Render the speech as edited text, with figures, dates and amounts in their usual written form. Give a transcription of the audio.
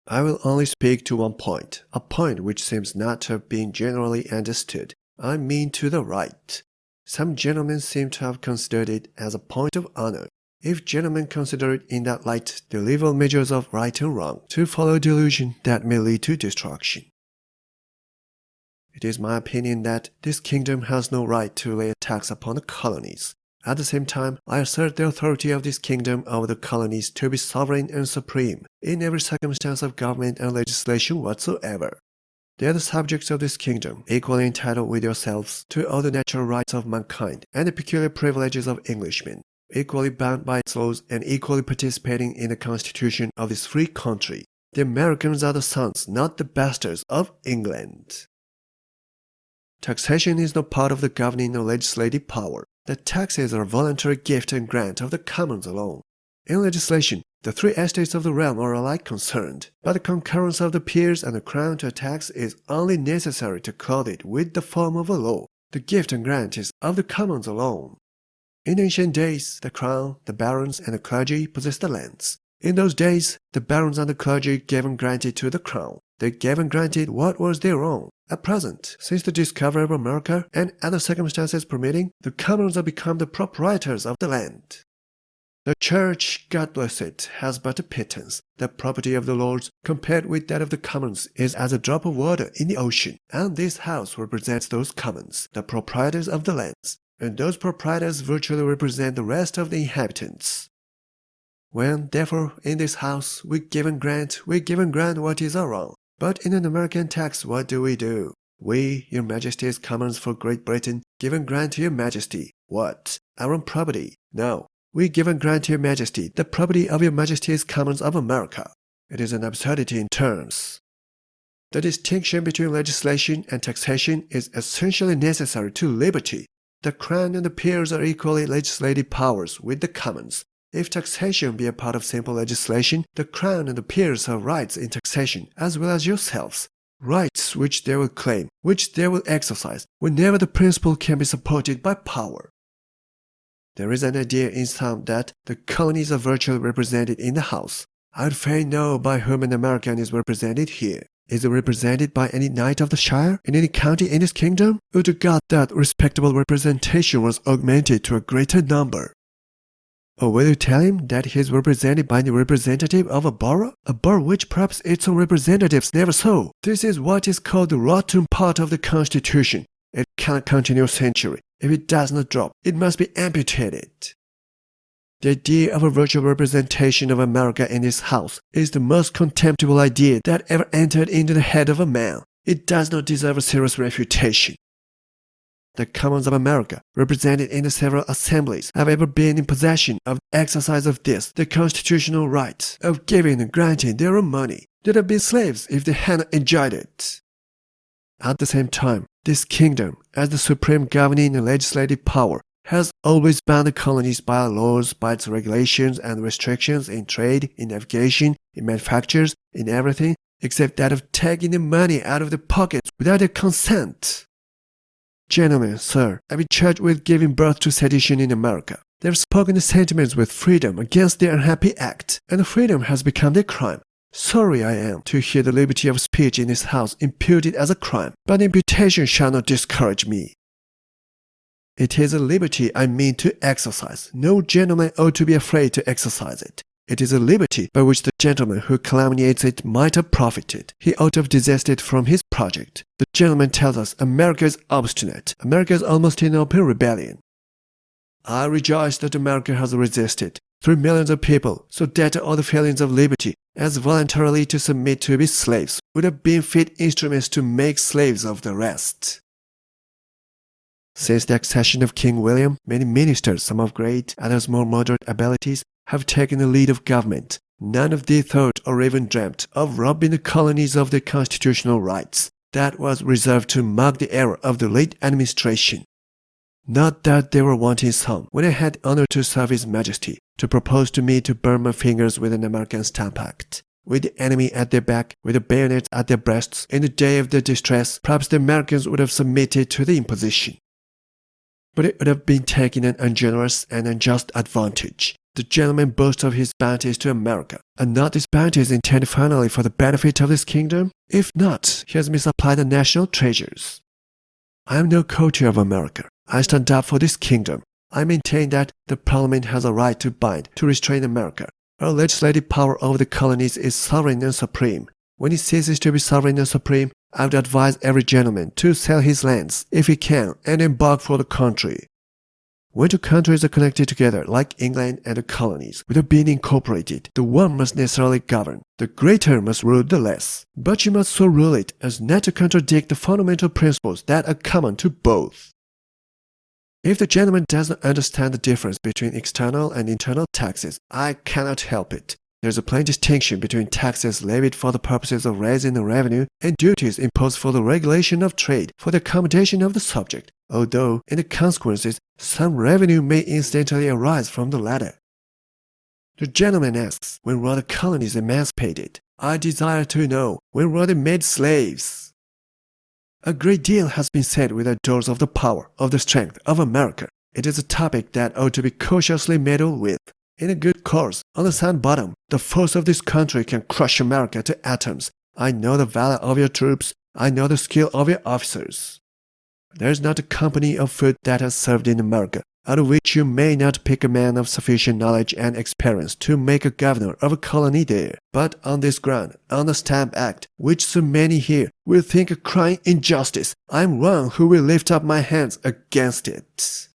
I will only speak to one point, a point which seems not to have been generally understood. I mean to the right. Some gentlemen seem to have considered it as a point of honor. If gentlemen consider it in that light, they leave all measures of right and wrong to follow delusion that may lead to destruction. It is my opinion that this kingdom has no right to lay a tax upon the colonies. At the same time, I assert the authority of this kingdom over the colonies to be sovereign and supreme in every circumstance of government and legislation whatsoever. They are the subjects of this kingdom, equally entitled with yourselves to all the natural rights of mankind and the peculiar privileges of Englishmen, equally bound by its laws and equally participating in the constitution of this free country. The Americans are the sons, not the bastards, of England. Taxation is no part of the governing or legislative power. The taxes are a voluntary gift and grant of the commons alone. In legislation, the three estates of the realm are alike concerned, but the concurrence of the peers and the crown to a tax is only necessary to clothe it with the form of a law. The gift and grant is of the commons alone. In ancient days, the crown, the barons, and the clergy possessed the lands. In those days, the barons and the clergy gave and granted to the crown. They gave and granted what was their own. At present, since the discovery of America and other circumstances permitting, the commons have become the proprietors of the land. The church, God bless it, has but a pittance. The property of the lords, compared with that of the commons, is as a drop of water in the ocean, and this house represents those commons, the proprietors of the lands, and those proprietors virtually represent the rest of the inhabitants. When, therefore, in this house we give and grant what is our own. But in an American tax, what do? We, your majesty's commons for Great Britain, give and grant to your majesty. What? Our own property? No. We give and grant to your majesty the property of your majesty's commons of America. It is an absurdity in terms. The distinction between legislation and taxation is essentially necessary to liberty. The crown and the peers are equally legislative powers with the commons. If taxation be a part of simple legislation, the crown and the peers have rights in taxation as well as yourselves, rights which they will claim, which they will exercise, whenever the principle can be supported by power. There is an idea in some that the colonies are virtually represented in the House. I would fain know by whom an American is represented here. Is it represented by any knight of the shire in any county in this kingdom? Would to God that respectable representation was augmented to a greater number. Or will you tell him that he is represented by the representative of a borough which perhaps its own representatives never saw? This is what is called the rotten part of the Constitution. It cannot continue a century. If it does not drop, it must be amputated. The idea of a virtual representation of America in this house is the most contemptible idea that ever entered into the head of a man. It does not deserve a serious refutation. The commons of America, represented in the several assemblies, have ever been in possession of the exercise of this, the constitutional right of giving and granting their own money. They'd have been slaves if they had not enjoyed it. At the same time, this kingdom, as the supreme governing and legislative power, has always bound the colonies by our laws, by its regulations and restrictions in trade, in navigation, in manufactures, in everything, except that of taking the money out of their pockets without their consent. Gentlemen, sir, I've been charged with giving birth to sedition in America. They have spoken the sentiments with freedom against their unhappy act, and the freedom has become their crime. Sorry I am to hear the liberty of speech in this house imputed as a crime, but the imputation shall not discourage me. It is a liberty I mean to exercise. No gentleman ought to be afraid to exercise it. It is a liberty by which the gentleman who calumniates it might have profited. He ought to have desisted from his project. The gentleman tells us America is obstinate. America is almost in open rebellion. I rejoice that America has resisted. 3 millions of people, so dead to all the feelings of liberty, as voluntarily to submit to be slaves, would have been fit instruments to make slaves of the rest. Since the accession of King William, many ministers, some of great, others more moderate abilities, have taken the lead of government. None of these thought or even dreamt of robbing the colonies of their constitutional rights. That was reserved to mark the era of the late administration. Not that they were wanting some, when I had the honor to serve His Majesty, to propose to me to burn my fingers with an American stamp act. With the enemy at their back, with the bayonets at their breasts, in the day of their distress, perhaps the Americans would have submitted to the imposition. But it would have been taking an ungenerous and unjust advantage. The gentleman boasts of his bounties to America. Are not these bounties intended finally for the benefit of this kingdom? If not, he has misapplied the national treasures. I am no courtier of America. I stand up for this kingdom. I maintain that the Parliament has a right to bind, to restrain America. Our legislative power over the colonies is sovereign and supreme. When it ceases to be sovereign and supreme, I would advise every gentleman to sell his lands, if he can, and embark for the country. When two countries are connected together, like England and the colonies, without being incorporated, the one must necessarily govern. The greater must rule the less. But you must so rule it as not to contradict the fundamental principles that are common to both. If the gentleman does not understand the difference between external and internal taxes, I cannot help it. There is a plain distinction between taxes levied for the purposes of raising the revenue and duties imposed for the regulation of trade for the accommodation of the subject, although, in the consequences, some revenue may incidentally arise from the latter. The gentleman asks, when were the colonies emancipated? I desire to know, when were they made slaves? A great deal has been said without doors of the power, of the strength of America. It is a topic that ought to be cautiously meddled with. In a good course, on a sound bottom, the force of this country can crush America to atoms. I know the valor of your troops. I know the skill of your officers. There is not a company of foot that has served in America, out of which you may not pick a man of sufficient knowledge and experience to make a governor of a colony there. But on this ground, on the Stamp Act, which so many here will think a crying injustice, I am one who will lift up my hands against it.